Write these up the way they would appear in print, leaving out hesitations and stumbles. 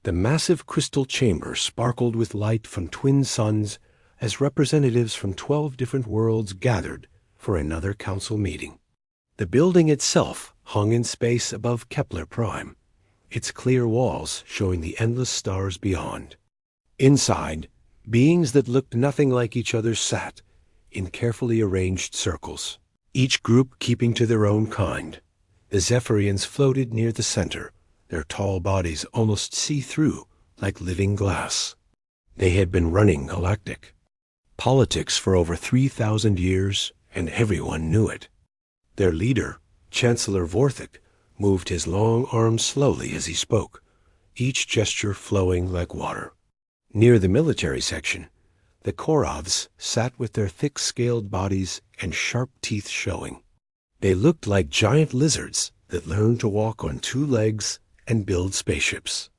The massive crystal chamber sparkled with light from twin suns as representatives from 12 different worlds gathered for another council meeting. The building itself hung in space above Kepler Prime, its clear walls showing the endless stars beyond. Inside, beings that looked nothing like each other sat in carefully arranged circles, each group keeping to their own kind. The Zephyrians floated near the center, their tall bodies almost see-through like living glass. They had been running galactic politics for over 3,000 years, and everyone knew it. Their leader, Chancellor Vorthik, moved his long arms slowly as he spoke, each gesture flowing like water. Near the military section, the Korovs sat with their thick-scaled bodies and sharp teeth showing. They looked like giant lizards that learned to walk on 2 legs and build spaceships.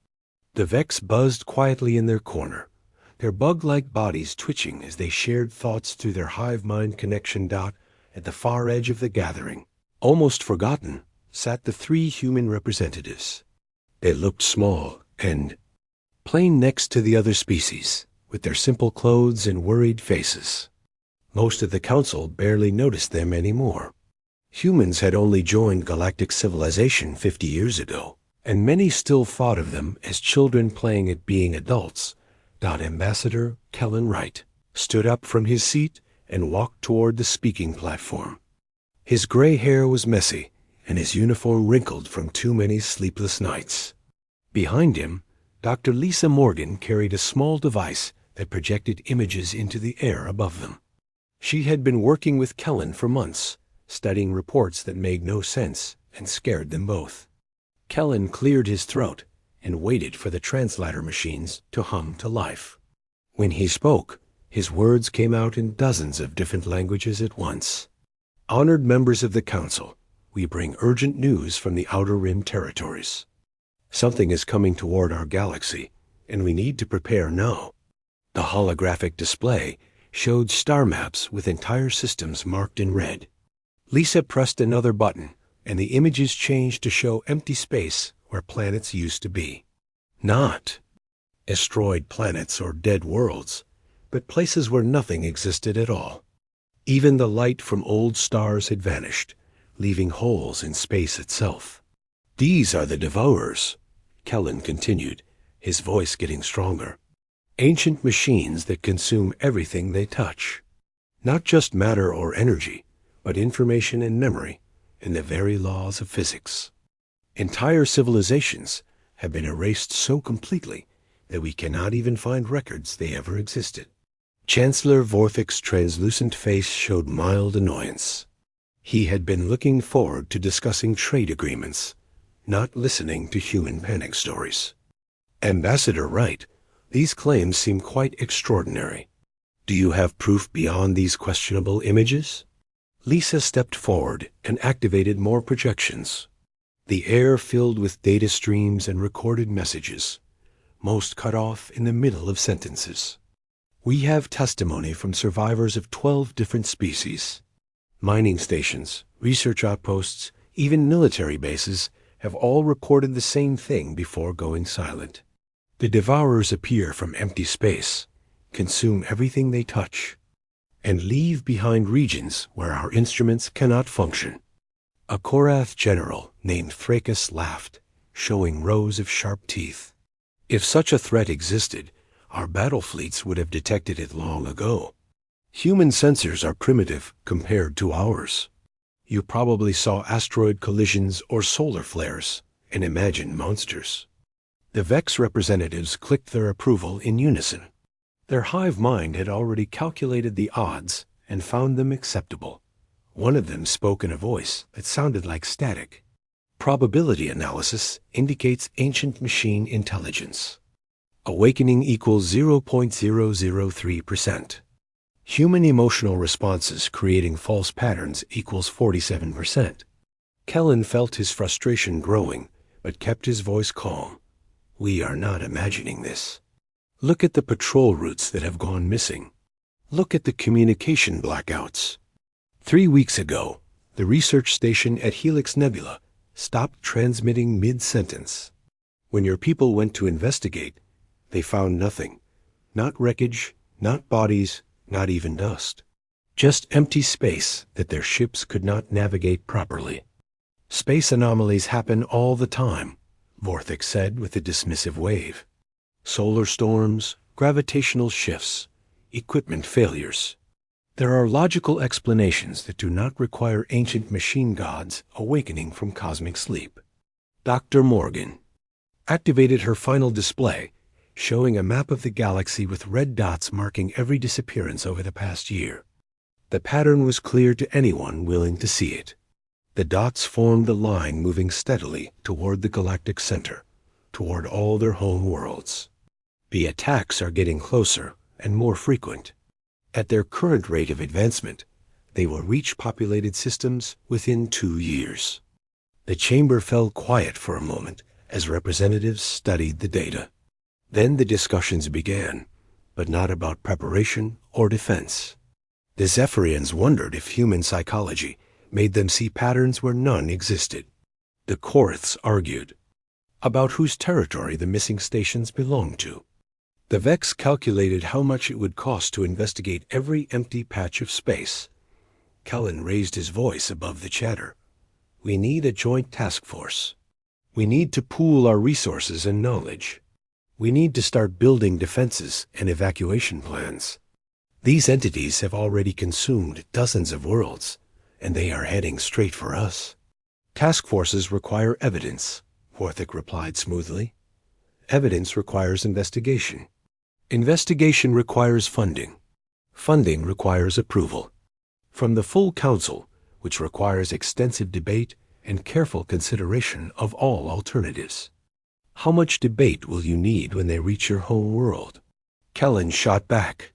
The Vex buzzed quietly in their corner, their bug-like bodies twitching as they shared thoughts through their hive-mind connection dot at the far edge of the gathering. Almost forgotten sat the 3 human representatives. They looked small and plain next to the other species, with their simple clothes and worried faces. Most of the council barely noticed them anymore. Humans had only joined galactic civilization 50 years ago, and many still thought of them as children playing at being adults. Ambassador Kellen Wright stood up from his seat and walked toward the speaking platform. His gray hair was messy, and his uniform wrinkled from too many sleepless nights. Behind him, Dr. Lisa Morgan carried a small device that projected images into the air above them. She had been working with Kellen for months, studying reports that made no sense and scared them both. Kellen cleared his throat and waited for the translator machines to hum to life. When he spoke, his words came out in dozens of different languages at once. Honored members of the Council, we bring urgent news from the Outer Rim territories. Something is coming toward our galaxy, and we need to prepare now. The holographic display showed star maps with entire systems marked in red. Lisa pressed another button, and the images changed to show empty space where planets used to be. Not asteroid planets or dead worlds, but places where nothing existed at all. Even the light from old stars had vanished, leaving holes in space itself. These are the Devourers, Kellen continued, his voice getting stronger. Ancient machines that consume everything they touch. Not just matter or energy, but information and memory, and the very laws of physics. Entire civilizations have been erased so completely that we cannot even find records they ever existed. Chancellor Vorthik's translucent face showed mild annoyance. He had been looking forward to discussing trade agreements, not listening to human panic stories. Ambassador Wright, these claims seem quite extraordinary. Do you have proof beyond these questionable images? Lisa stepped forward and activated more projections. The air filled with data streams and recorded messages, most cut off in the middle of sentences. We have testimony from survivors of 12 different species. Mining stations, research outposts, even military bases have all recorded the same thing before going silent. The Devourers appear from empty space, consume everything they touch, and leave behind regions where our instruments cannot function. A Korath general named Thrakus laughed, showing rows of sharp teeth. If such a threat existed, our battle fleets would have detected it long ago. Human sensors are primitive compared to ours. You probably saw asteroid collisions or solar flares and imagined monsters. The Vex representatives clicked their approval in unison. Their hive mind had already calculated the odds and found them acceptable. One of them spoke in a voice that sounded like static. Probability analysis indicates ancient machine intelligence. Awakening equals 0.003%. Human emotional responses creating false patterns equals 47%. Kellen felt his frustration growing, but kept his voice calm. We are not imagining this. Look at the patrol routes that have gone missing. Look at the communication blackouts. 3 weeks ago, the research station at Helix Nebula stopped transmitting mid-sentence. When your people went to investigate, they found nothing. Not wreckage, not bodies, not even dust. Just empty space that their ships could not navigate properly. Space anomalies happen all the time, Vorthik said with a dismissive wave. Solar storms, gravitational shifts, equipment failures. There are logical explanations that do not require ancient machine gods awakening from cosmic sleep. Dr. Morgan activated her final display, showing a map of the galaxy with red dots marking every disappearance over the past year. The pattern was clear to anyone willing to see it. The dots formed a line moving steadily toward the galactic center, toward all their home worlds. The attacks are getting closer and more frequent. At their current rate of advancement, they will reach populated systems within 2 years. The chamber fell quiet for a moment as representatives studied the data. Then the discussions began, but not about preparation or defense. The Zephyrians wondered if human psychology made them see patterns where none existed. The Koriths argued about whose territory the missing stations belonged to. The Vex calculated how much it would cost to investigate every empty patch of space. Kellen raised his voice above the chatter. We need a joint task force. We need to pool our resources and knowledge. We need to start building defenses and evacuation plans. These entities have already consumed dozens of worlds, and they are heading straight for us. Task forces require evidence, Vorthik replied smoothly. Evidence requires investigation. Investigation requires funding. Funding requires approval. From the full council, which requires extensive debate and careful consideration of all alternatives. How much debate will you need when they reach your home world? Kellen shot back.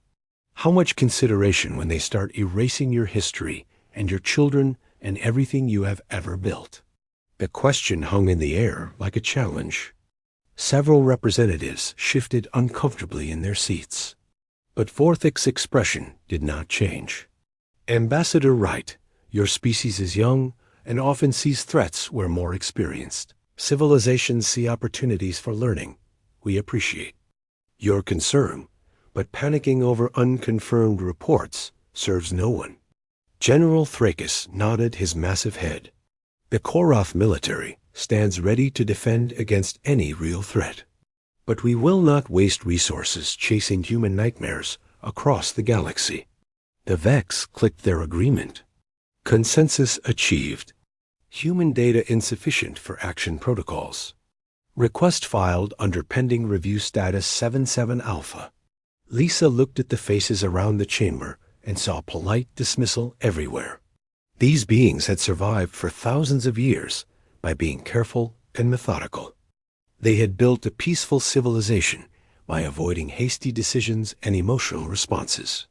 How much consideration when they start erasing your history and your children and everything you have ever built? The question hung in the air like a challenge. Several representatives shifted uncomfortably in their seats. But Vorthik's expression did not change. Ambassador Wright, your species is young and often sees threats where more experienced. Civilizations see opportunities for learning. We appreciate your concern, but panicking over unconfirmed reports serves no one. General Thrakis nodded his massive head. The Koroth military stands ready to defend against any real threat. But we will not waste resources chasing human nightmares across the galaxy. The Vex clicked their agreement. Consensus achieved. Human data insufficient for action protocols. Request filed under pending review status 77 Alpha. Lisa looked at the faces around the chamber and saw polite dismissal everywhere. These beings had survived for thousands of years by being careful and methodical. They had built a peaceful civilization by avoiding hasty decisions and emotional responses.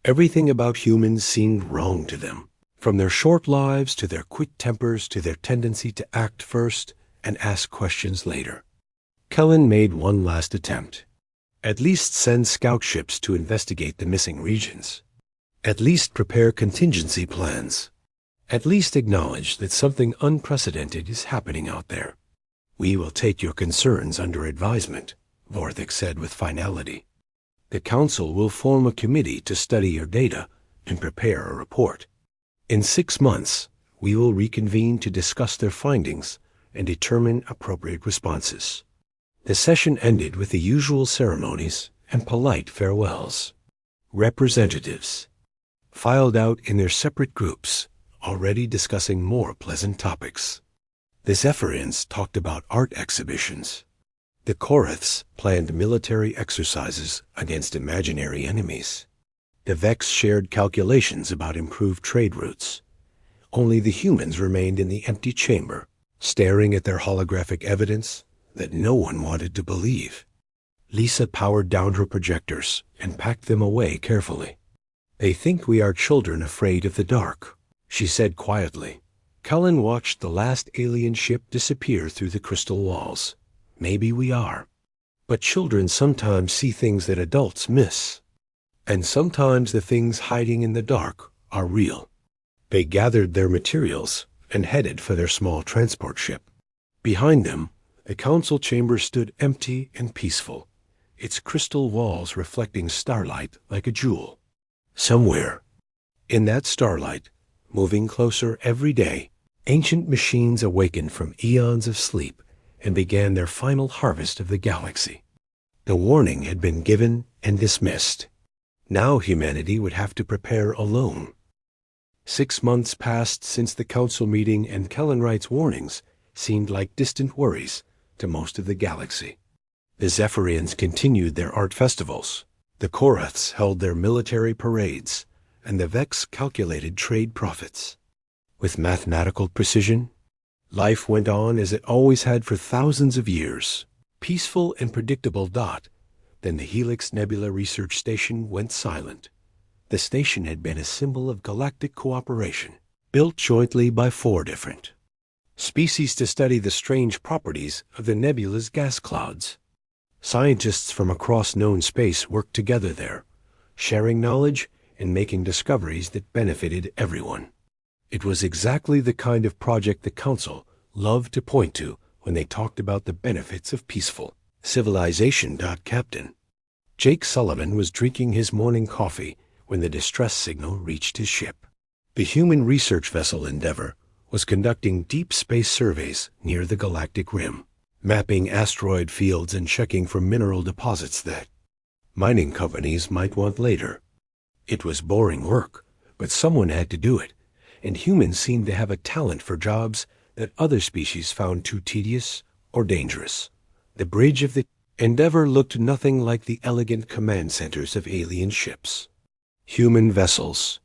Everything about humans seemed wrong to them, from their short lives to their quick tempers to their tendency to act first and ask questions later. Kellen made one last attempt. At least send scout ships to investigate the missing regions. At least prepare contingency plans. At least acknowledge that something unprecedented is happening out there. We will take your concerns under advisement, Vorthik said with finality. The Council will form a committee to study your data and prepare a report. In 6 months, we will reconvene to discuss their findings and determine appropriate responses. The session ended with the usual ceremonies and polite farewells. Representatives filed out in their separate groups, already discussing more pleasant topics. The Zephyrians talked about art exhibitions. The Koriths planned military exercises against imaginary enemies. The Vex shared calculations about improved trade routes. Only the humans remained in the empty chamber, staring at their holographic evidence that no one wanted to believe. Lisa powered down her projectors and packed them away carefully. They think we are children afraid of the dark, she said quietly. Cullen watched the last alien ship disappear through the crystal walls. Maybe we are. But children sometimes see things that adults miss. And sometimes the things hiding in the dark are real. They gathered their materials and headed for their small transport ship. Behind them, The council chamber stood empty and peaceful, its crystal walls reflecting starlight like a jewel. Somewhere, in that starlight, moving closer every day, ancient machines awakened from eons of sleep and began their final harvest of the galaxy. The warning had been given and dismissed. Now humanity would have to prepare alone. 6 months passed since the council meeting, and Kellenwright's warnings seemed like distant worries to most of the galaxy. The Zephyrians continued their art festivals, the Koraths held their military parades, and the Vex calculated trade profits. With mathematical precision, life went on as it always had for thousands of years, peaceful and predictable. Then the Helix Nebula Research Station went silent. The station had been a symbol of galactic cooperation, built jointly by 4 different species to study the strange properties of the nebula's gas clouds. Scientists from across known space worked together there, sharing knowledge and making discoveries that benefited everyone. It was exactly the kind of project the Council loved to point to when they talked about the benefits of peaceful civilization. Captain Jake Sullivan was drinking his morning coffee when the distress signal reached his ship. The human research vessel Endeavor was conducting deep space surveys near the galactic rim, mapping asteroid fields and checking for mineral deposits that mining companies might want later. It was boring work, but someone had to do it, and humans seemed to have a talent for jobs that other species found too tedious or dangerous. The bridge of the Endeavor looked nothing like the elegant command centers of alien ships. Human vessels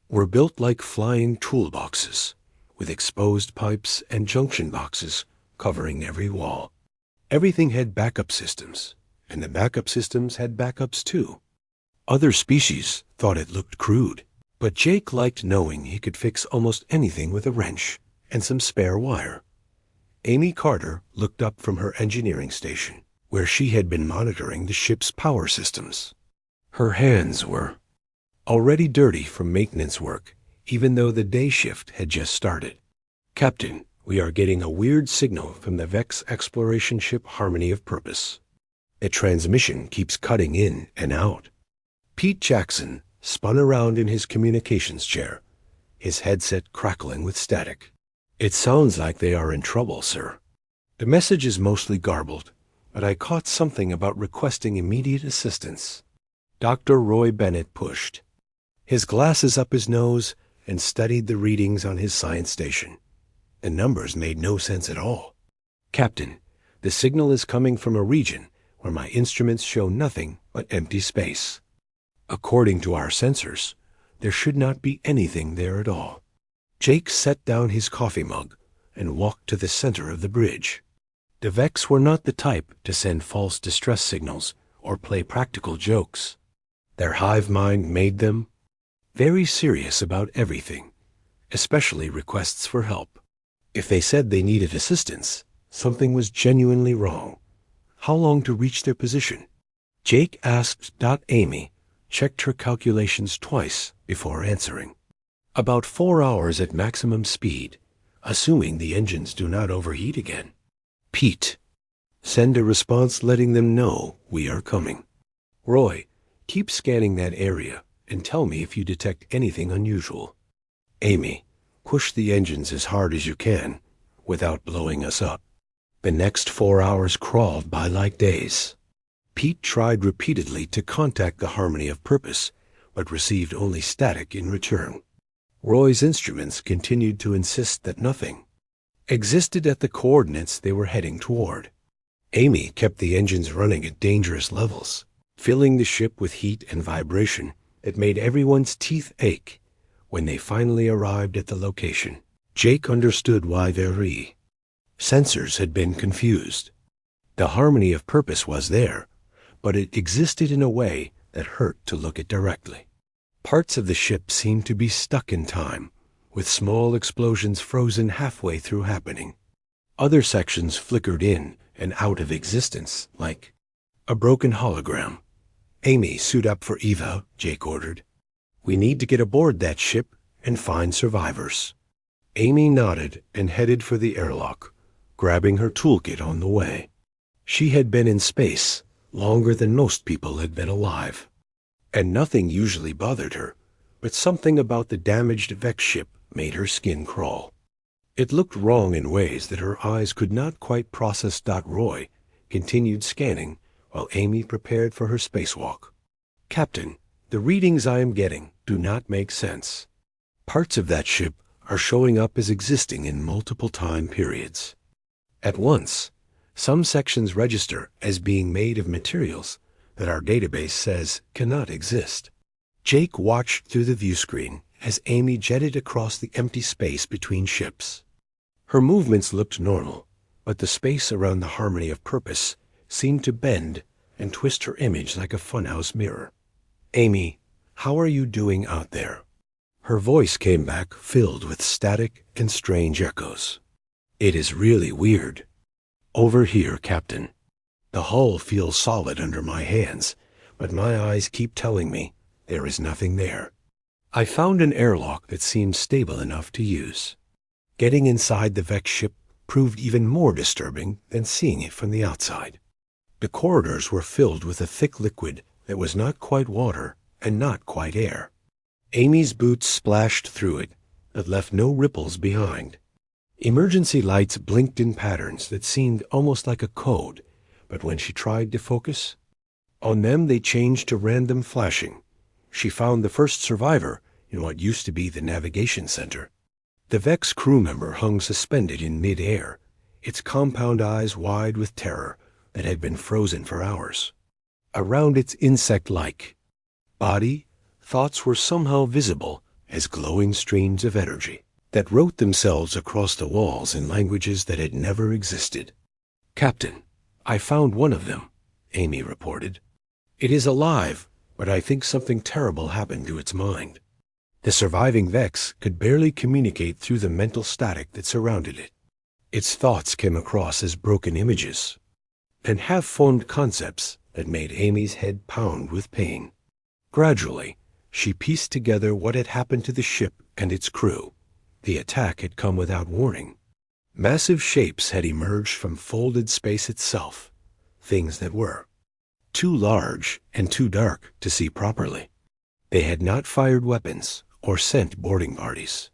were built like flying toolboxes, with exposed pipes and junction boxes covering every wall. Everything had backup systems, and the backup systems had backups too. Other species thought it looked crude, but Jake liked knowing he could fix almost anything with a wrench and some spare wire. Amy Carter looked up from her engineering station, where she had been monitoring the ship's power systems. Her hands were already dirty from maintenance work, even though the day shift had just started. Captain, we are getting a weird signal from the Vex exploration ship Harmony of Purpose. The transmission keeps cutting in and out. Pete Jackson spun around in his communications chair, his headset crackling with static. It sounds like they are in trouble, sir. The message is mostly garbled, but I caught something about requesting immediate assistance. Dr. Roy Bennett pushed his glasses up his nose and studied the readings on his science station. The numbers made no sense at all. Captain, the signal is coming from a region where my instruments show nothing but empty space. According to our sensors, there should not be anything there at all. Jake set down his coffee mug and walked to the center of the bridge. The Vex were not the type to send false distress signals or play practical jokes. Their hive mind made them very serious about everything, especially requests for help. If they said they needed assistance, something was genuinely wrong. How long to reach their position? Jake asked. Amy checked her calculations twice before answering. About 4 hours at maximum speed, assuming the engines do not overheat again. Pete, send a response letting them know we are coming. Roy, keep scanning that area and tell me if you detect anything unusual. Amy, push the engines as hard as you can without blowing us up. The next 4 hours crawled by like days. Pete tried repeatedly to contact the Harmony of Purpose, but received only static in return. Roy's instruments continued to insist that nothing existed at the coordinates they were heading toward. Amy kept the engines running at dangerous levels, filling the ship with heat and vibration that made everyone's teeth ache. When they finally arrived at the location, Jake understood why their sensors had been confused. The Harmony of Purpose was there, but it existed in a way that hurt to look at directly. Parts of the ship seemed to be stuck in time, with small explosions frozen halfway through happening. Other sections flickered in and out of existence, like a broken hologram. Amy, suit up for Eva, Jake ordered. We need to get aboard that ship and find survivors. Amy nodded and headed for the airlock, grabbing her toolkit on the way. She had been in space longer than most people had been alive, and nothing usually bothered her, but something about the damaged Vex ship made her skin crawl. It looked wrong in ways that her eyes could not quite process. Roy continued scanning while Amy prepared for her spacewalk. "Captain, the readings I am getting do not make sense. Parts of that ship are showing up as existing in multiple time periods. At once, some sections register as being made of materials that our database says cannot exist." Jake watched through the view screen as Amy jetted across the empty space between ships. Her movements looked normal, but the space around the harmony of purpose seemed to bend and twist her image like a funhouse mirror. "Amy, how are you doing out there?" Her voice came back filled with static and strange echoes. "It is really weird. Over here, Captain. The hull feels solid under my hands, but my eyes keep telling me there is nothing there. I found an airlock that seemed stable enough to use. Getting inside the Vex ship proved even more disturbing than seeing it from the outside. The corridors were filled with a thick liquid that was not quite water and not quite air. Amy's boots splashed through it, but left no ripples behind. Emergency lights blinked in patterns that seemed almost like a code, but when she tried to focus on them, they changed to random flashing. She found the first survivor in what used to be the navigation center. The Vex crew member hung suspended in mid-air, its compound eyes wide with terror that had been frozen for hours. Around its insect-like body, thoughts were somehow visible as glowing streams of energy that wrote themselves across the walls in languages that had never existed. "Captain, I found one of them," Amy reported. "It is alive, but I think something terrible happened to its mind." The surviving Vex could barely communicate through the mental static that surrounded it. Its thoughts came across as broken images and half-formed concepts that made Amy's head pound with pain. Gradually, she pieced together what had happened to the ship and its crew. The attack had come without warning. Massive shapes had emerged from folded space itself, things that were too large and too dark to see properly. They had not fired weapons or sent boarding parties.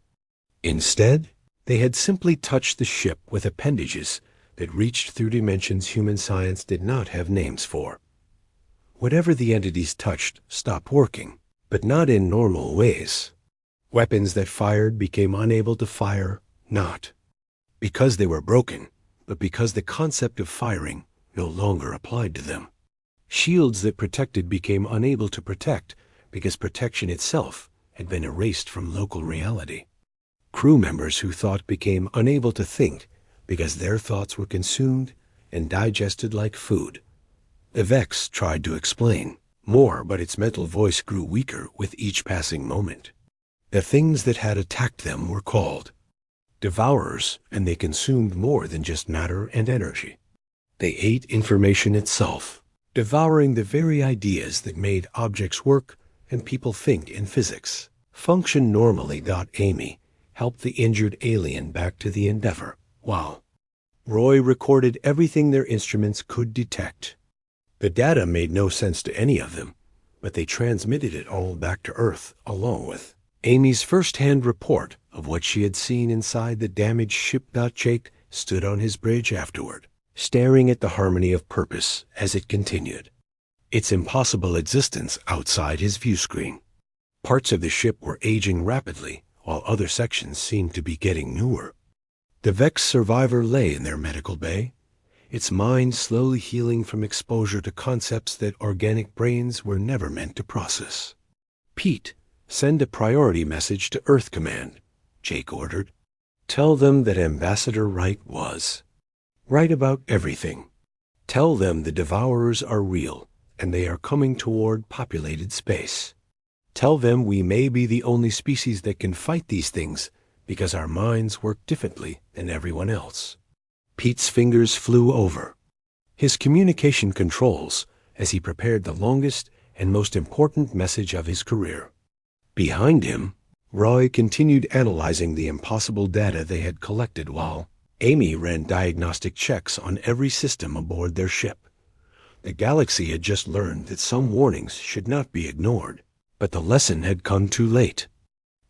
Instead, they had simply touched the ship with appendages that reached through dimensions human science did not have names for. Whatever the entities touched stopped working, but not in normal ways. Weapons that fired became unable to fire, not because they were broken, but because the concept of firing no longer applied to them. Shields that protected became unable to protect because protection itself had been erased from local reality. Crew members who thought became unable to think because their thoughts were consumed and digested like food. The Vex tried to explain more, but its mental voice grew weaker with each passing moment. The things that had attacked them were called devourers, and they consumed more than just matter and energy. They ate information itself, devouring the very ideas that made objects work and people think in physics. Function normally. Amy helped the injured alien back to the Endeavor, while Roy recorded everything their instruments could detect. The data made no sense to any of them, but they transmitted it all back to Earth along with Amy's first-hand report of what she had seen inside the damaged ship. Jake stood on his bridge afterward, staring at the harmony of purpose as it continued, its impossible existence outside his view screen. Parts of the ship were aging rapidly, while other sections seemed to be getting newer. The Vex survivor lay in their medical bay, its mind slowly healing from exposure to concepts that organic brains were never meant to process. "Pete, send a priority message to Earth Command," Jake ordered. "Tell them that Ambassador Wright was right about everything. Tell them the Devourers are real, and they are coming toward populated space. Tell them we may be the only species that can fight these things because our minds work differently than everyone else." Pete's fingers flew over his communication controls as he prepared the longest and most important message of his career. Behind him, Roy continued analyzing the impossible data they had collected while Amy ran diagnostic checks on every system aboard their ship. The galaxy had just learned that some warnings should not be ignored, but the lesson had come too late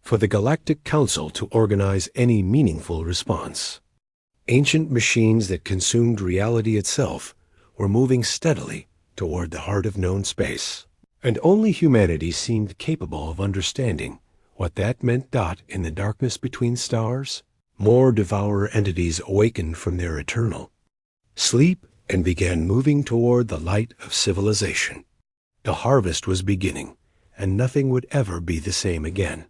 for the Galactic Council to organize any meaningful response. Ancient machines that consumed reality itself were moving steadily toward the heart of known space, and only humanity seemed capable of understanding what that meant. In the darkness between stars, more devourer entities awakened from their eternal sleep and began moving toward the light of civilization. The harvest was beginning, and nothing would ever be the same again.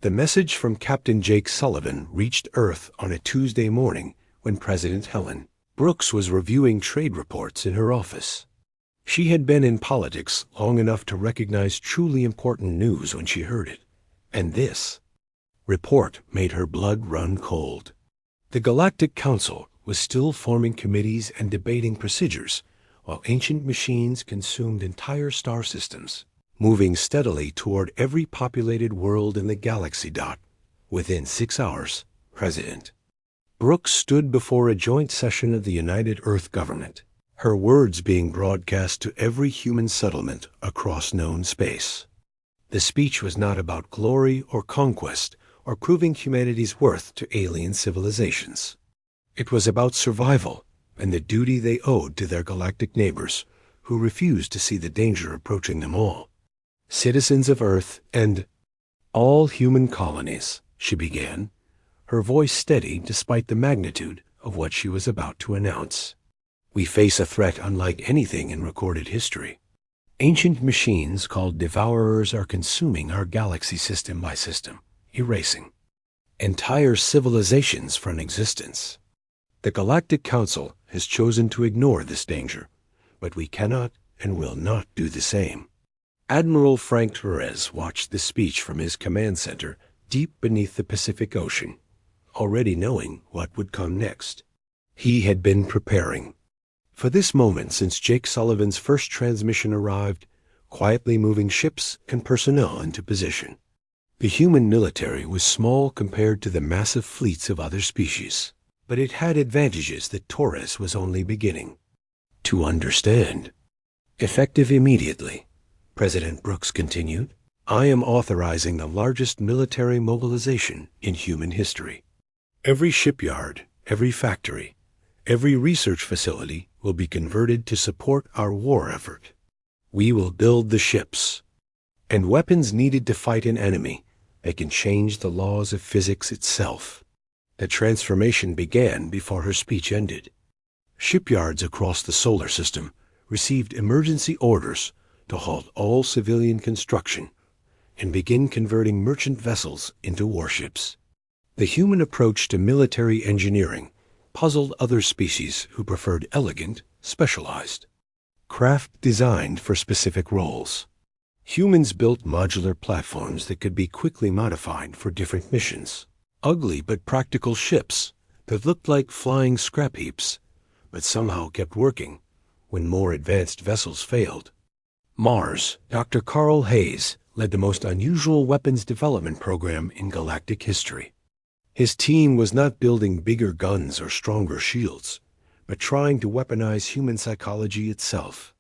The message from Captain Jake Sullivan reached Earth on a Tuesday morning when President Helen Brooks was reviewing trade reports in her office. She had been in politics long enough to recognize truly important news when she heard it, and this report made her blood run cold. The Galactic Council was still forming committees and debating procedures, while ancient machines consumed entire star systems, moving steadily toward every populated world in the galaxy. Within 6 hours, President Brooks stood before a joint session of the United Earth Government, her words being broadcast to every human settlement across known space. The speech was not about glory or conquest or proving humanity's worth to alien civilizations. It was about survival and the duty they owed to their galactic neighbors who refused to see the danger approaching them all. Citizens of Earth and all human colonies, she began, her voice steady despite the magnitude of what she was about to announce. We face a threat unlike anything in recorded history. Ancient machines called devourers are consuming our galaxy system by system, erasing entire civilizations from existence. The Galactic Council has chosen to ignore this danger, but we cannot and will not do the same. Admiral Frank Torres watched the speech from his command center deep beneath the Pacific Ocean, already knowing what would come next. He had been preparing for this moment since Jake Sullivan's first transmission arrived, quietly moving ships and personnel into position. The human military was small compared to the massive fleets of other species, but it had advantages that Torres was only beginning to understand. Effective immediately, President Brooks continued, I am authorizing the largest military mobilization in human history. Every shipyard, every factory, every research facility will be converted to support our war effort. We will build the ships and weapons needed to fight an enemy that can change the laws of physics itself. The transformation began before her speech ended. Shipyards across the solar system received emergency orders to halt all civilian construction and begin converting merchant vessels into warships. The human approach to military engineering puzzled other species who preferred elegant, specialized craft designed for specific roles. Humans built modular platforms that could be quickly modified for different missions. Ugly but practical ships that looked like flying scrap heaps, but somehow kept working when more advanced vessels failed. Mars, Dr. Carl Hayes led the most unusual weapons development program in galactic history. His team was not building bigger guns or stronger shields, but trying to weaponize human psychology itself.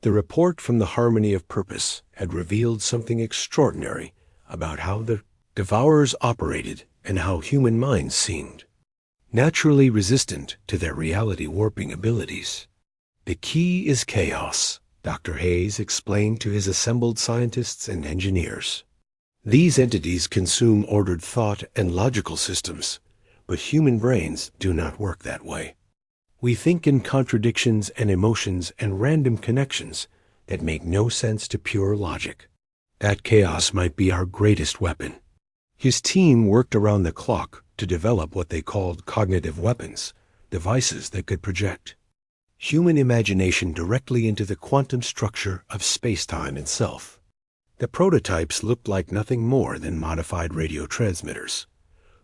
The report from the Harmony of Purpose had revealed something extraordinary about how the Devourers operated and how human minds seemed naturally resistant to their reality warping abilities. The key is chaos, Dr. Hayes explained to his assembled scientists and engineers. These entities consume ordered thought and logical systems, but human brains do not work that way. We think in contradictions and emotions and random connections that make no sense to pure logic. That chaos might be our greatest weapon. His team worked around the clock to develop what they called cognitive weapons, devices that could project human imagination directly into the quantum structure of space-time itself. The prototypes looked like nothing more than modified radio transmitters,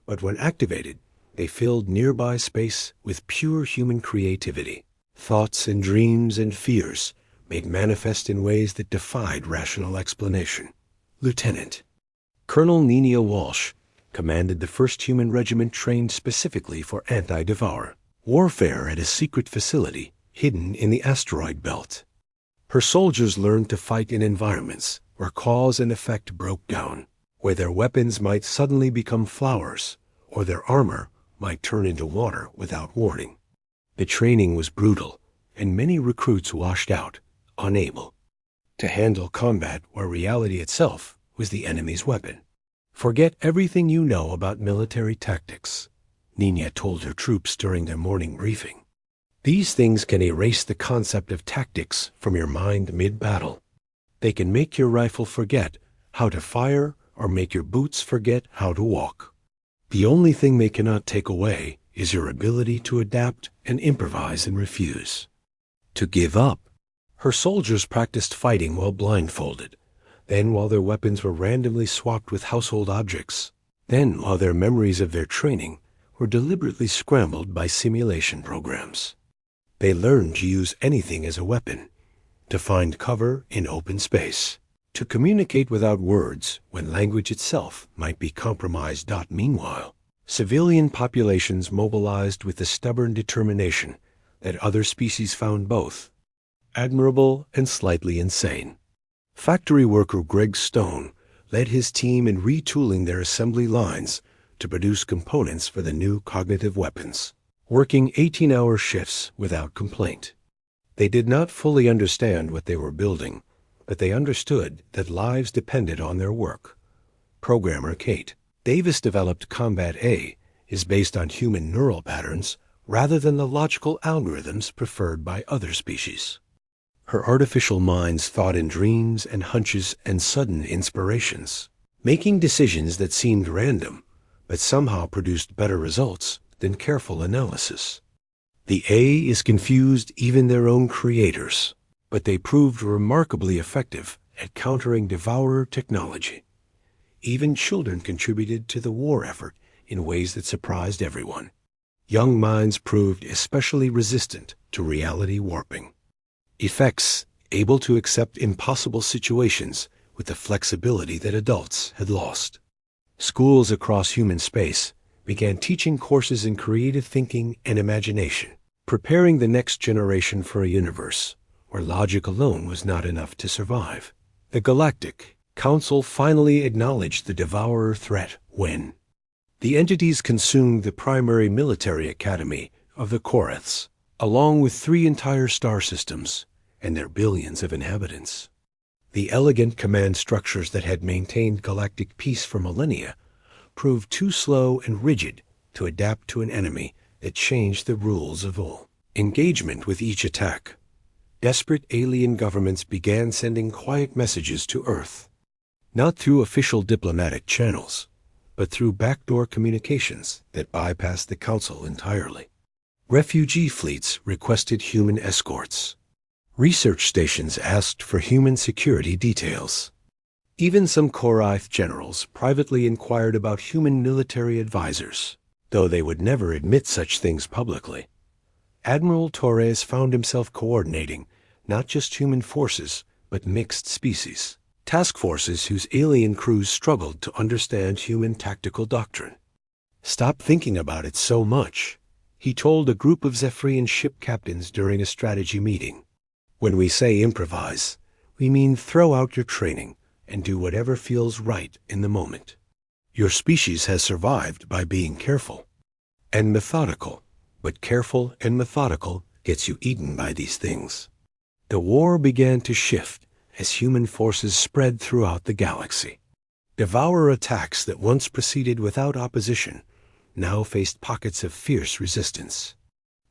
but when activated, they filled nearby space with pure human creativity, thoughts and dreams and fears made manifest in ways that defied rational explanation. Lieutenant Colonel Nenia Walsh, commanded the first human regiment trained specifically for anti-devour warfare at a secret facility hidden in the asteroid belt. Her soldiers learned to fight in environments where cause and effect broke down, where their weapons might suddenly become flowers, or their armor might turn into water without warning. The training was brutal, and many recruits washed out, unable to handle combat where reality itself was the enemy's weapon. Forget everything you know about military tactics, Nina told her troops during their morning briefing. These things can erase the concept of tactics from your mind mid-battle. They can make your rifle forget how to fire or make your boots forget how to walk. The only thing they cannot take away is your ability to adapt and improvise and refuse. To give up. Her soldiers practiced fighting while blindfolded, then while their weapons were randomly swapped with household objects, then while their memories of their training were deliberately scrambled by simulation programs. They learned to use anything as a weapon, to find cover in open space, to communicate without words when language itself might be compromised. Meanwhile, civilian populations mobilized with the stubborn determination that other species found both admirable and slightly insane. Factory worker Greg Stone led his team in retooling their assembly lines to produce components for the new cognitive weapons, working 18-hour shifts without complaint. They did not fully understand what they were building, but they understood that lives depended on their work. Programmer Kate Davis developed Combat A is based on human neural patterns rather than the logical algorithms preferred by other species. Her artificial minds thought in dreams and hunches and sudden inspirations, making decisions that seemed random, but somehow produced better results than careful analysis. The A is confused even their own creators, but they proved remarkably effective at countering devourer technology. Even children contributed to the war effort in ways that surprised everyone. Young minds proved especially resistant to reality warping. Effects able to accept impossible situations with the flexibility that adults had lost. Schools across human space began teaching courses in creative thinking and imagination, preparing the next generation for a universe where logic alone was not enough to survive. The Galactic Council finally acknowledged the devourer threat when the entities consumed the primary military academy of the Koraths, along with 3 entire star systems and their billions of inhabitants. The elegant command structures that had maintained galactic peace for millennia proved too slow and rigid to adapt to an enemy that changed the rules of all engagement with each attack. Desperate alien governments began sending quiet messages to Earth, not through official diplomatic channels, but through backdoor communications that bypassed the Council entirely. Refugee fleets requested human escorts. Research stations asked for human security details. Even some Korath generals privately inquired about human military advisors, though they would never admit such things publicly. Admiral Torres found himself coordinating not just human forces, but mixed species, task forces whose alien crews struggled to understand human tactical doctrine. "Stop thinking about it so much," he told a group of Zephyrian ship captains during a strategy meeting. "When we say improvise, we mean throw out your training and do whatever feels right in the moment. Your species has survived by being careful and methodical, but careful and methodical gets you eaten by these things." The war began to shift as human forces spread throughout the galaxy. Devourer attacks that once proceeded without opposition now faced pockets of fierce resistance.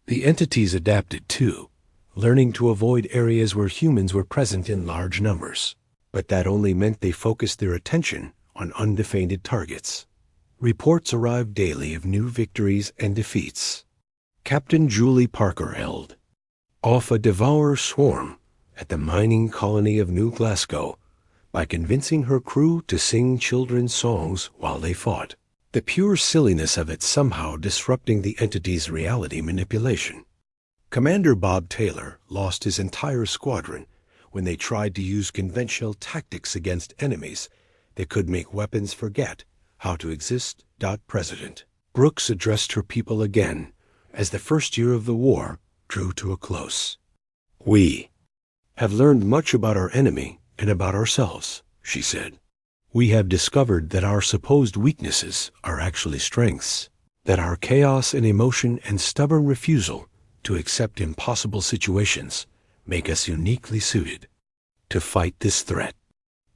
The entities adapted too, learning to avoid areas where humans were present in large numbers. But that only meant they focused their attention on undefended targets. Reports arrived daily of new victories and defeats. Captain Julie Parker held off a devourer swarm at the mining colony of New Glasgow by convincing her crew to sing children's songs while they fought, the pure silliness of it somehow disrupting the entity's reality manipulation. Commander Bob Taylor lost his entire squadron when they tried to use conventional tactics against enemies that could make weapons forget how to exist President Brooks addressed her people again as the first year of the war drew to a close. "We have learned much about our enemy and about ourselves," she said. "We have discovered that our supposed weaknesses are actually strengths, that our chaos and emotion and stubborn refusal to accept impossible situations make us uniquely suited to fight this threat."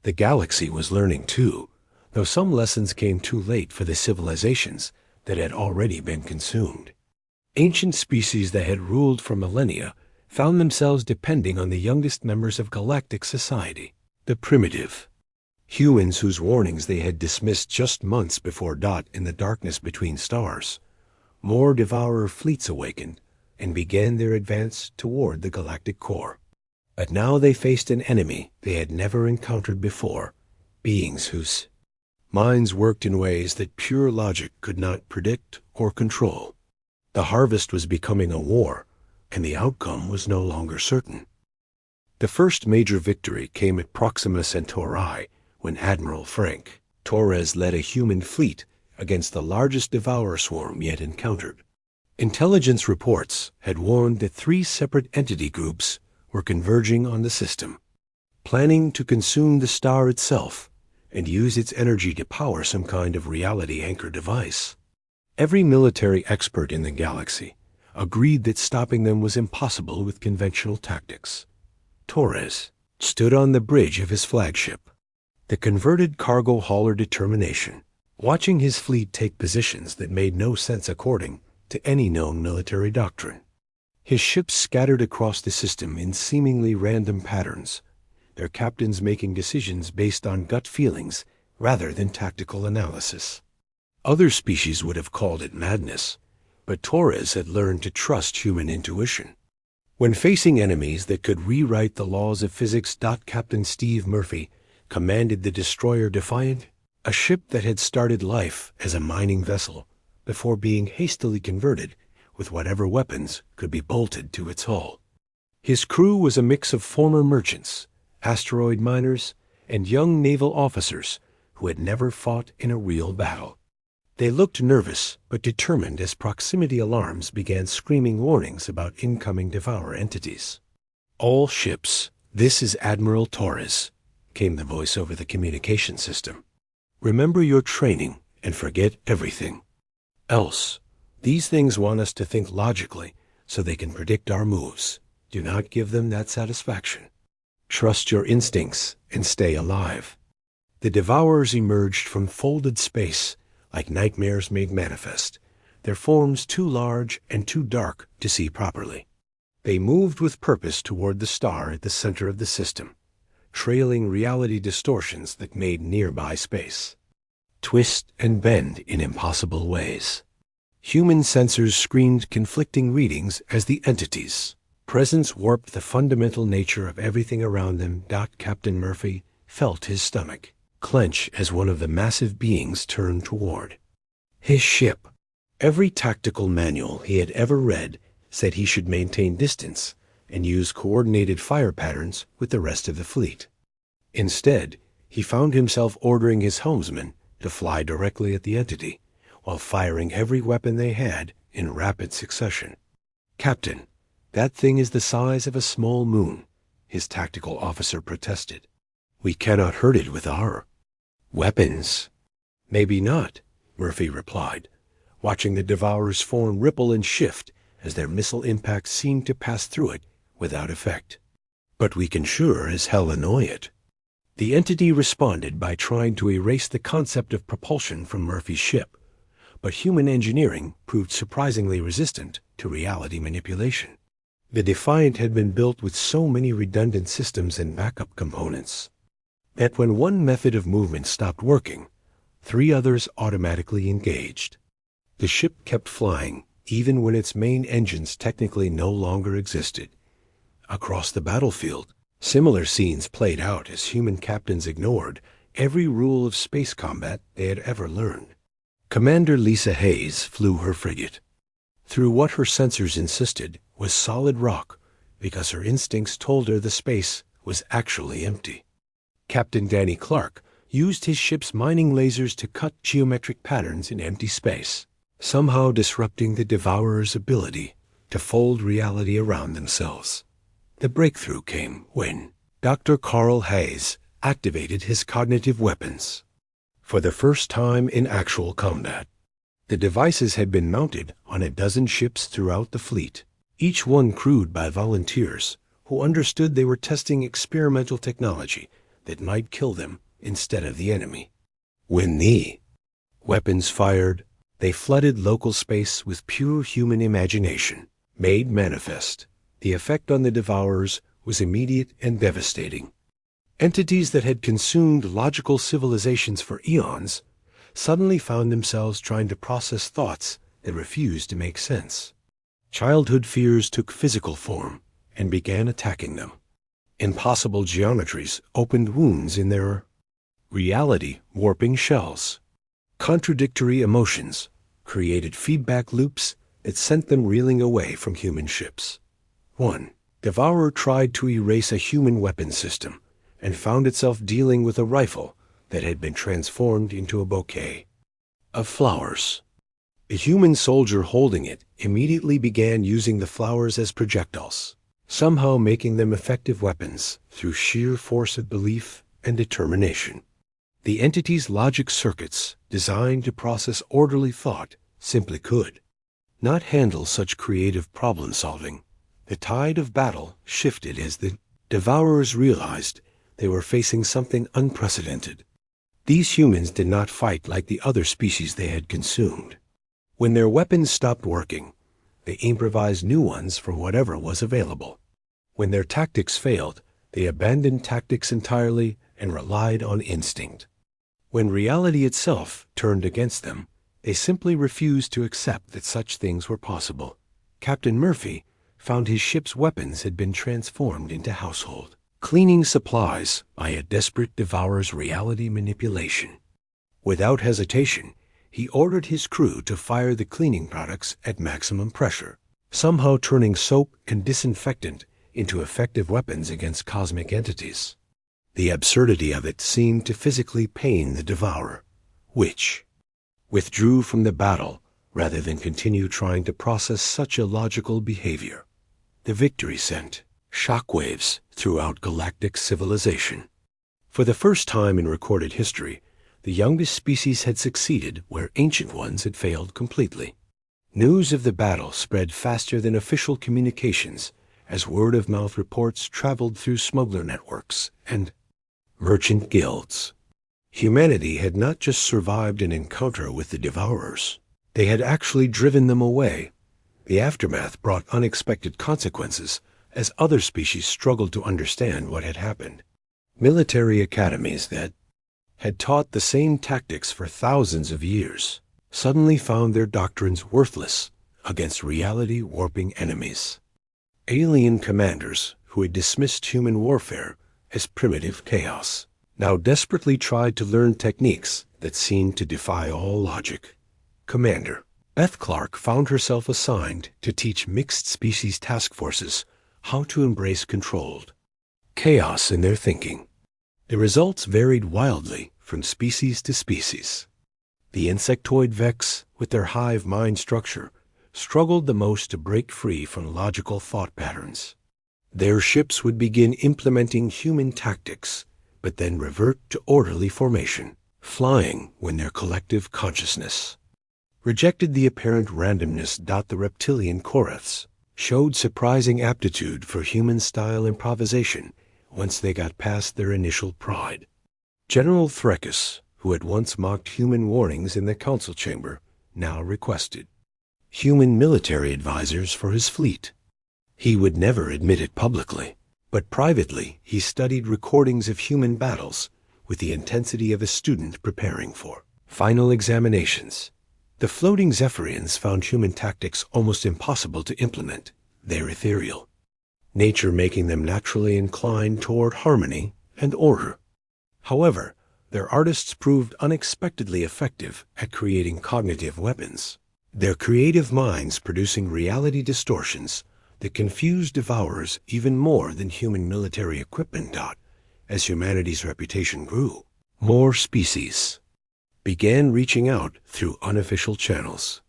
The galaxy was learning too, though some lessons came too late for the civilizations that had already been consumed. Ancient species that had ruled for millennia found themselves depending on the youngest members of galactic society, the primitive humans whose warnings they had dismissed just months before in the darkness between stars. More devourer fleets awakened and began their advance toward the galactic core. But now they faced an enemy they had never encountered before, beings whose minds worked in ways that pure logic could not predict or control. The harvest was becoming a war, and the outcome was no longer certain. The first major victory came at Proxima Centauri when Admiral Frank Torres led a human fleet against the largest devourer swarm yet encountered. Intelligence reports had warned that 3 separate entity groups were converging on the system, planning to consume the star itself and use its energy to power some kind of reality anchor device. Every military expert in the galaxy agreed that stopping them was impossible with conventional tactics. Torres stood on the bridge of his flagship, the converted cargo hauler Determination, watching his fleet take positions that made no sense according to any known military doctrine. His ships scattered across the system in seemingly random patterns, their captains making decisions based on gut feelings rather than tactical analysis. Other species would have called it madness, but Torres had learned to trust human intuition. When facing enemies that could rewrite the laws of physics, Captain Steve Murphy commanded the destroyer Defiant, a ship that had started life as a mining vessel before being hastily converted with whatever weapons could be bolted to its hull. His crew was a mix of former merchants, asteroid miners, and young naval officers who had never fought in a real battle. They looked nervous but determined as proximity alarms began screaming warnings about incoming devourer entities. "All ships, this is Admiral Torres," came the voice over the communication system. "Remember your training and forget everything. Else, these things want us to think logically so they can predict our moves. Do not give them that satisfaction. Trust your instincts and stay alive." The devourers emerged from folded space like nightmares made manifest, their forms too large and too dark to see properly. They moved with purpose toward the star at the center of the system, trailing reality distortions that made nearby space twist and bend in impossible ways. Human sensors screened conflicting readings as the entities' presence warped the fundamental nature of everything around them. Captain Murphy felt his stomach clench as one of the massive beings turned toward his ship. Every tactical manual he had ever read said he should maintain distance and use coordinated fire patterns with the rest of the fleet. Instead, he found himself ordering his helmsman to fly directly at the entity, while firing every weapon they had in rapid succession. "Captain, that thing is the size of a small moon," his tactical officer protested. "We cannot hurt it with our weapons." "Maybe not," Murphy replied, watching the devourer's form ripple and shift as their missile impacts seemed to pass through it without effect. "But we can sure as hell annoy it." The entity responded by trying to erase the concept of propulsion from Murphy's ship, but human engineering proved surprisingly resistant to reality manipulation. The Defiant had been built with so many redundant systems and backup components that when one method of movement stopped working, 3 others automatically engaged. The ship kept flying even when its main engines technically no longer existed. Across the battlefield, similar scenes played out as human captains ignored every rule of space combat they had ever learned. Commander Lisa Hayes flew her frigate through what her sensors insisted was solid rock because her instincts told her the space was actually empty. Captain Danny Clark used his ship's mining lasers to cut geometric patterns in empty space, somehow disrupting the Devourer's ability to fold reality around themselves. The breakthrough came when Dr. Carl Hayes activated his cognitive weapons. For the first time in actual combat, the devices had been mounted on a dozen ships throughout the fleet, each one crewed by volunteers who understood they were testing experimental technology that might kill them instead of the enemy. When the weapons fired, they flooded local space with pure human imagination. Made manifest, the effect on the Devourers was immediate and devastating. Entities that had consumed logical civilizations for eons suddenly found themselves trying to process thoughts that refused to make sense. Childhood fears took physical form and began attacking them. Impossible geometries opened wounds in their reality-warping shells. Contradictory emotions created feedback loops that sent them reeling away from human ships. One Devourer tried to erase a human weapon system and found itself dealing with a rifle that had been transformed into a bouquet of flowers. A human soldier holding it immediately began using the flowers as projectiles, somehow making them effective weapons through sheer force of belief and determination. The entity's logic circuits, designed to process orderly thought, simply could not handle such creative problem-solving. The tide of battle shifted as the Devourers realized they were facing something unprecedented. These humans did not fight like the other species they had consumed. When their weapons stopped working, they improvised new ones for whatever was available. When their tactics failed, they abandoned tactics entirely and relied on instinct. When reality itself turned against them, they simply refused to accept that such things were possible. Captain Murphy found his ship's weapons had been transformed into household cleaning supplies by a desperate Devourer's reality manipulation. Without hesitation, he ordered his crew to fire the cleaning products at maximum pressure, somehow turning soap and disinfectant into effective weapons against cosmic entities. The absurdity of it seemed to physically pain the Devourer, which withdrew from the battle rather than continue trying to process such illogical behavior. The victory sent shockwaves throughout galactic civilization. For the first time in recorded history, the youngest species had succeeded where ancient ones had failed completely. News of the battle spread faster than official communications as word-of-mouth reports traveled through smuggler networks and merchant guilds. Humanity had not just survived an encounter with the Devourers. They had actually driven them away. The aftermath brought unexpected consequences as other species struggled to understand what had happened. Military academies that had taught the same tactics for thousands of years suddenly found their doctrines worthless against reality-warping enemies. Alien commanders who had dismissed human warfare as primitive chaos now desperately tried to learn techniques that seemed to defy all logic. Commander Beth Clark found herself assigned to teach mixed-species task forces how to embrace controlled chaos in their thinking. The results varied wildly from species to species. The insectoid Vex, with their hive mind structure, struggled the most to break free from logical thought patterns. Their ships would begin implementing human tactics, but then revert to orderly formation, flying when their collective consciousness rejected the apparent randomness. The reptilian Koraths showed surprising aptitude for human-style improvisation once they got past their initial pride. General Threkus, who had once mocked human warnings in the council chamber, now requested human military advisors for his fleet. He would never admit it publicly, but privately he studied recordings of human battles with the intensity of a student preparing for final examinations. The floating Zephyrians found human tactics almost impossible to implement. They're ethereal, nature making them naturally inclined toward harmony and order. However, their artists proved unexpectedly effective at creating cognitive weapons, their creative minds producing reality distortions that confused Devourers even more than human military equipment. As humanity's reputation grew, More species began reaching out through unofficial channels.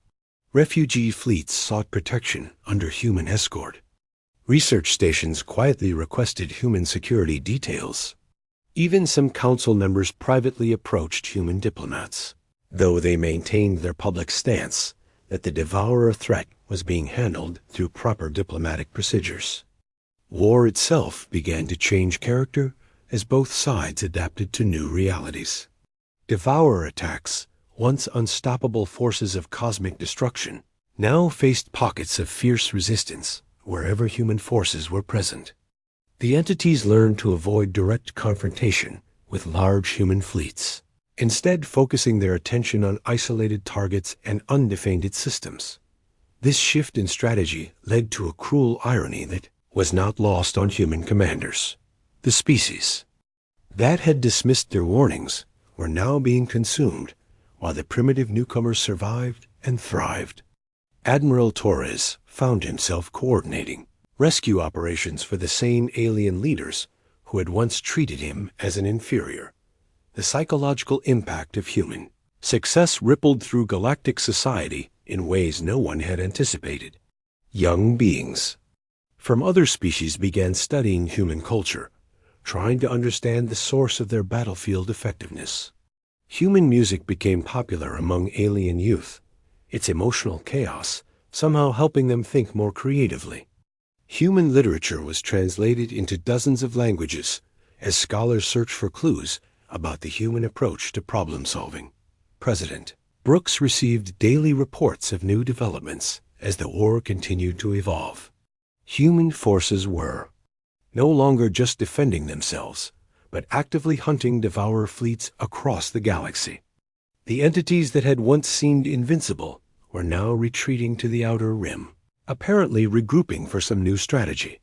Refugee fleets sought protection under human escort. Research stations quietly requested human security details. Even some council members privately approached human diplomats, though they maintained their public stance that the devourer threat was being handled through proper diplomatic procedures. War itself began to change character as both sides adapted to new realities. Devourer attacks, once unstoppable forces of cosmic destruction, now faced pockets of fierce resistance wherever human forces were present. The entities learned to avoid direct confrontation with large human fleets, instead focusing their attention on isolated targets and undefended systems. This shift in strategy led to a cruel irony that was not lost on human commanders. The species that had dismissed their warnings were now being consumed, while the primitive newcomers survived and thrived. Admiral Torres found himself coordinating rescue operations for the sane alien leaders who had once treated him as an inferior. The psychological impact of human success rippled through galactic society in ways no one had anticipated. Young beings from other species began studying human culture, trying to understand the source of their battlefield effectiveness. Human music became popular among alien youth, its emotional chaos somehow helping them think more creatively. Human literature was translated into dozens of languages as scholars searched for clues about the human approach to problem solving. President Brooks received daily reports of new developments as the war continued to evolve. Human forces were no longer just defending themselves, but actively hunting devourer fleets across the galaxy. The entities that had once seemed invincible were now retreating to the outer rim, apparently regrouping for some new strategy.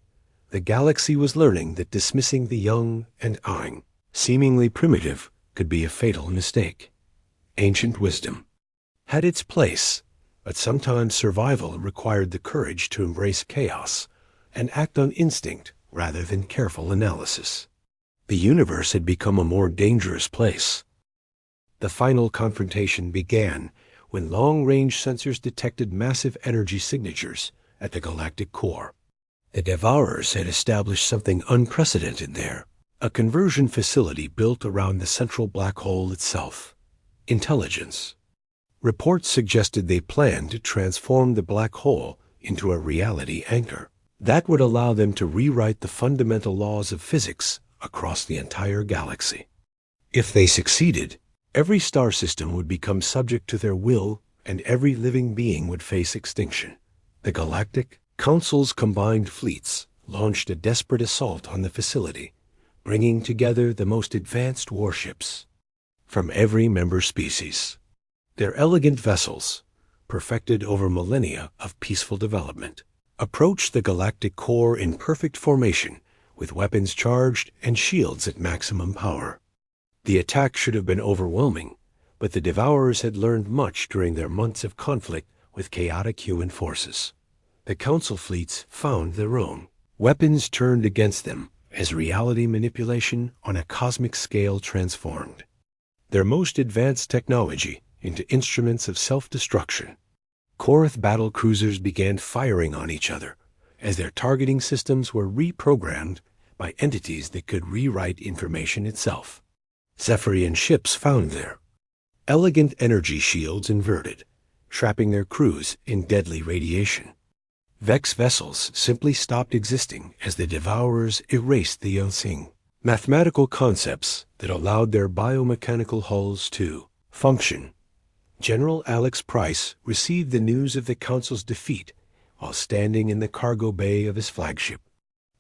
The galaxy was learning that dismissing the young and young, seemingly primitive, could be a fatal mistake. Ancient wisdom had its place, but sometimes survival required the courage to embrace chaos and act on instinct rather than careful analysis. The universe had become a more dangerous place. The final confrontation began when long-range sensors detected massive energy signatures at the galactic core. The Devourers had established something unprecedented there, a conversion facility built around the central black hole itself. Intelligence. Reports suggested they planned to transform the black hole into a reality anchor that would allow them to rewrite the fundamental laws of physics across the entire galaxy. If they succeeded, every star system would become subject to their will and every living being would face extinction. The Galactic Council's combined fleets launched a desperate assault on the facility, bringing together the most advanced warships from every member species. Their elegant vessels, perfected over millennia of peaceful development, approached the galactic core in perfect formation, with weapons charged and shields at maximum power. The attack should have been overwhelming, but the Devourers had learned much during their months of conflict with chaotic human forces. The Council fleets found their own. Weapons turned against them as reality manipulation on a cosmic scale transformed their most advanced technology into instruments of self-destruction. Korath battle cruisers began firing on each other as their targeting systems were reprogrammed by entities that could rewrite information itself. Zephyrian ships found their elegant energy shields inverted, trapping their crews in deadly radiation. Vex vessels simply stopped existing as the Devourers erased the unseen mathematical concepts that allowed their biomechanical hulls to function. General Alex Price received the news of the Council's defeat while standing in the cargo bay of his flagship,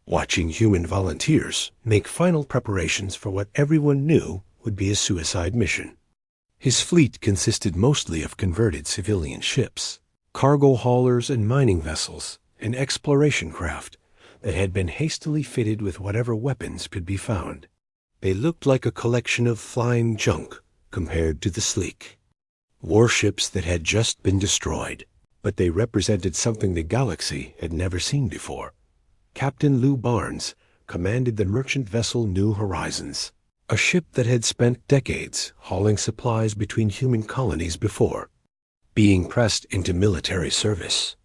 watching human volunteers make final preparations for what everyone knew would be a suicide mission. His fleet consisted mostly of converted civilian ships, cargo haulers and mining vessels, and exploration craft that had been hastily fitted with whatever weapons could be found. They looked like a collection of flying junk compared to the sleek warships that had just been destroyed, but they represented something the galaxy had never seen before. Captain Lou Barnes commanded the merchant vessel New Horizons, a ship that had spent decades hauling supplies between human colonies before being pressed into military service.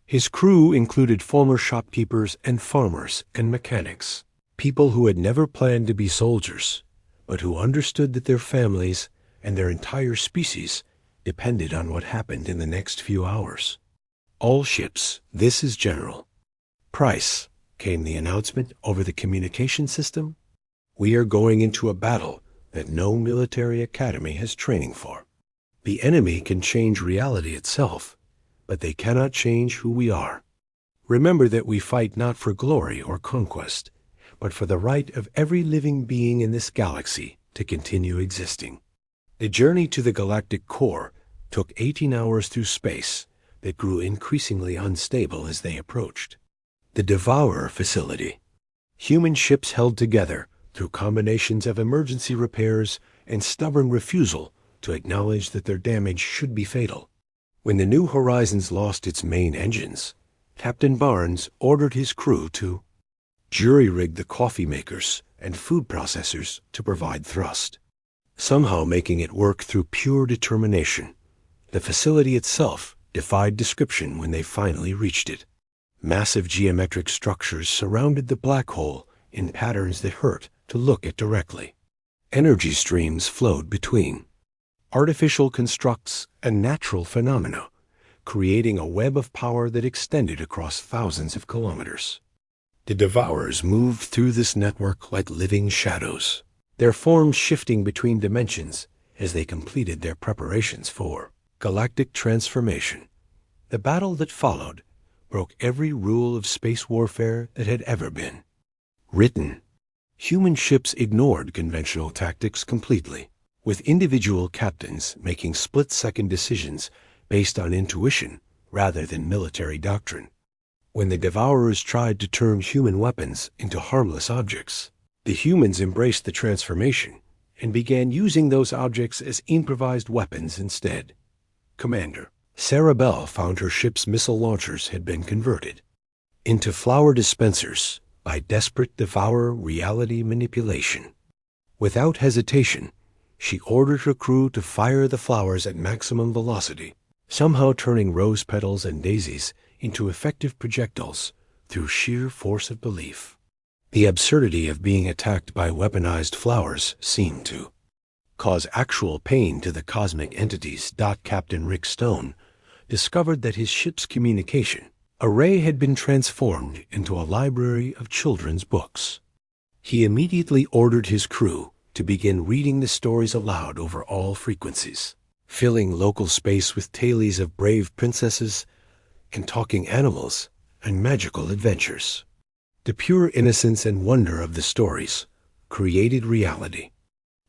His crew included former shopkeepers and farmers and mechanics, people who had never planned to be soldiers, but who understood that their families and their entire species depended on what happened in the next few hours. All ships, this is General Price, came the announcement over the communication system. We are going into a battle that no military academy has training for. The enemy can change reality itself, but they cannot change who we are. Remember that we fight not for glory or conquest, but for the right of every living being in this galaxy to continue existing. The journey to the galactic core took 18 hours through space that grew increasingly unstable as they approached the Devourer facility. Human ships held together through combinations of emergency repairs and stubborn refusal to acknowledge that their damage should be fatal. When the New Horizons lost its main engines, Captain Barnes ordered his crew to jury-rig the coffee makers and food processors to provide thrust, somehow making it work through pure determination. The facility itself defied description when they finally reached it. Massive geometric structures surrounded the black hole in patterns that hurt to look at directly. Energy streams flowed between artificial constructs and natural phenomena, creating a web of power that extended across thousands of kilometers. The Devourers moved through this network like living shadows, their forms shifting between dimensions as they completed their preparations for galactic transformation. The battle that followed broke every rule of space warfare that had ever been written. Human ships ignored conventional tactics completely, with individual captains making split-second decisions based on intuition rather than military doctrine. When the Devourers tried to turn human weapons into harmless objects, the humans embraced the transformation and began using those objects as improvised weapons instead. Commander Sarah Bell found her ship's missile launchers had been converted into flower dispensers by desperate Devourer reality manipulation. Without hesitation, she ordered her crew to fire the flowers at maximum velocity, somehow turning rose petals and daisies into effective projectiles through sheer force of belief. The absurdity of being attacked by weaponized flowers seemed to cause actual pain to the cosmic entities. Captain Rick Stone discovered that his ship's communication array had been transformed into a library of children's books. He immediately ordered his crew to begin reading the stories aloud over all frequencies, filling local space with tales of brave princesses and talking animals and magical adventures. The pure innocence and wonder of the stories created reality,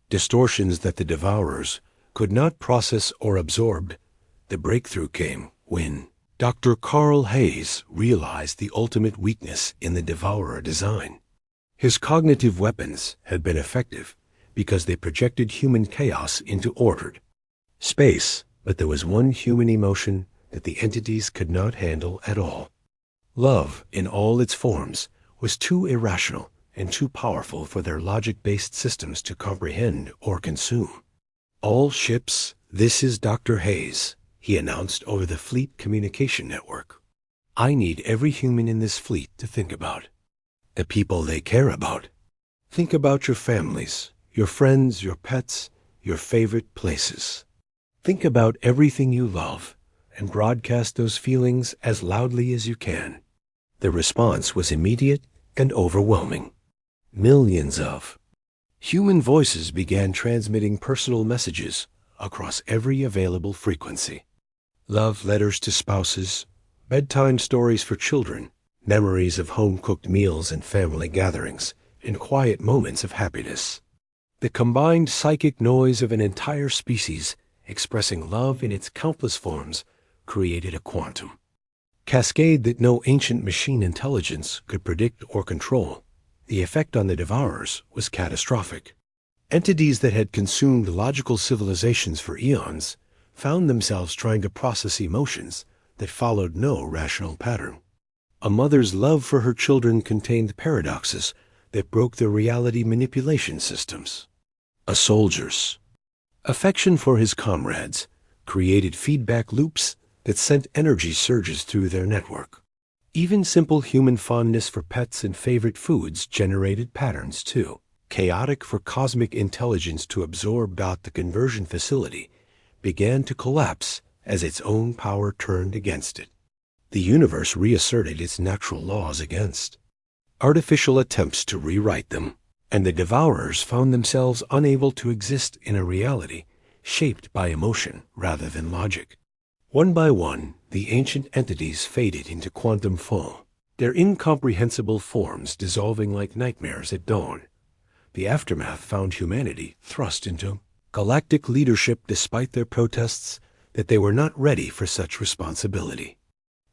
distortions that the Devourers could not process or absorb. The breakthrough came when Dr. Carl Hayes realized the ultimate weakness in the Devourer design. His cognitive weapons had been effective because they projected human chaos into ordered space, but there was one human emotion that the entities could not handle at all. Love, in all its forms, was too irrational and too powerful for their logic-based systems to comprehend or consume. All ships, this is Dr. Hayes, he announced over the fleet communication network. I need every human in this fleet to think about the people they care about. Think about your families, your friends, your pets, your favorite places. Think about everything you love and broadcast those feelings as loudly as you can. The response was immediate and overwhelming. Millions of human voices began transmitting personal messages across every available frequency. Love letters to spouses, bedtime stories for children, memories of home-cooked meals and family gatherings, and quiet moments of happiness. The combined psychic noise of an entire species expressing love in its countless forms created a quantum cascade that no ancient machine intelligence could predict or control. The effect on the Devourers was catastrophic. Entities that had consumed logical civilizations for eons found themselves trying to process emotions that followed no rational pattern. A mother's love for her children contained paradoxes that broke their reality manipulation systems. a soldier's. Affection for his comrades created feedback loops that sent energy surges through their network. Even simple human fondness for pets and favorite foods generated patterns too. Chaotic for cosmic intelligence to absorb. The conversion facility began to collapse as its own power turned against it. The universe reasserted its natural laws against artificial attempts to rewrite them, and the devourers found themselves unable to exist in a reality shaped by emotion rather than logic. One by one, the ancient entities faded into quantum fall, their incomprehensible forms dissolving like nightmares at dawn. The aftermath found humanity thrust into galactic leadership despite their protests that they were not ready for such responsibility.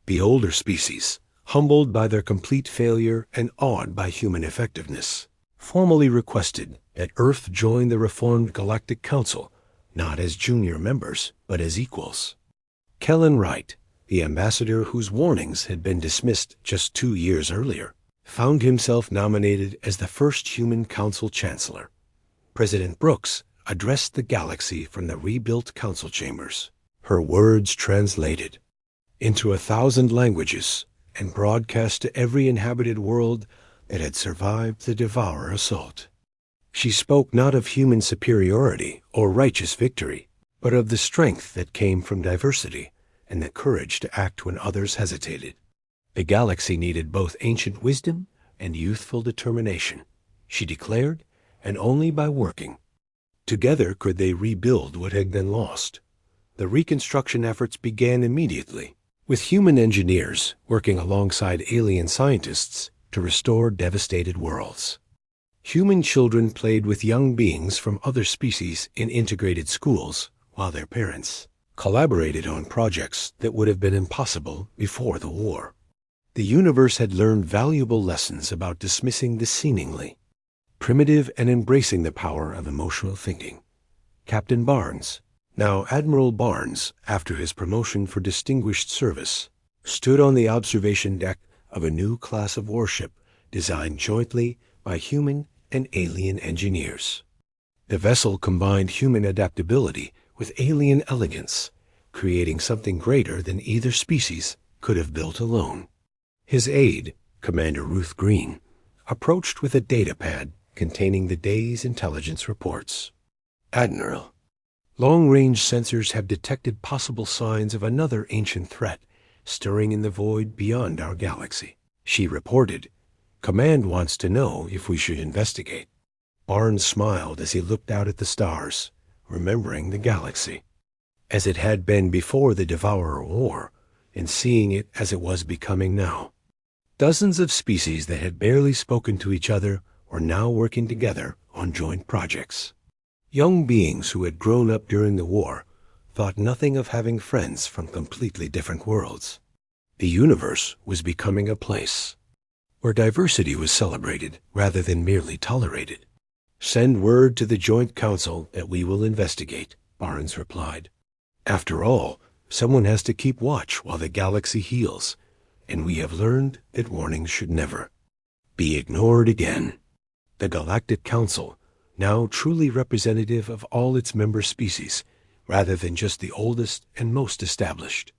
The older species, humbled by their complete failure and awed by human effectiveness, formally requested that Earth join the reformed Galactic Council, not as junior members, but as equals. Kellen Wright, the ambassador whose warnings had been dismissed just 2 years earlier, found himself nominated as the first human council chancellor. President Brooks addressed the galaxy from the rebuilt council chambers, her words translated into 1,000 languages and broadcast to every inhabited world that had survived the Devourer assault. She spoke not of human superiority or righteous victory, but of the strength that came from diversity and the courage to act when others hesitated. The galaxy needed both ancient wisdom and youthful determination, she declared, and only by working together could they rebuild what had been lost. The reconstruction efforts began immediately, with human engineers working alongside alien scientists to restore devastated worlds. Human children played with young beings from other species in integrated schools, while their parents collaborated on projects that would have been impossible before the war. The universe had learned valuable lessons about dismissing the seemingly primitive and embracing the power of emotional thinking. Captain Barnes, now Admiral Barnes, after his promotion for distinguished service, stood on the observation deck of a new class of warship designed jointly by human and alien engineers. The vessel combined human adaptability with alien elegance, creating something greater than either species could have built alone. His aide, Commander Ruth Green, approached with a data pad containing the day's intelligence reports. Admiral, long-range sensors have detected possible signs of another ancient threat stirring in the void beyond our galaxy, she reported. Command wants to know if we should investigate. Barnes smiled as he looked out at the stars, remembering the galaxy as it had been before the Devourer War, and seeing it as it was becoming now. Dozens of species that had barely spoken to each other were now working together on joint projects. Young beings who had grown up during the war thought nothing of having friends from completely different worlds. The universe was becoming a place where diversity was celebrated rather than merely tolerated. Send word to the Joint Council that we will investigate, Barnes replied. After all, someone has to keep watch while the galaxy heals, and we have learned that warnings should never be ignored again. The Galactic Council, now truly representative of all its member species, rather than just the oldest and most established,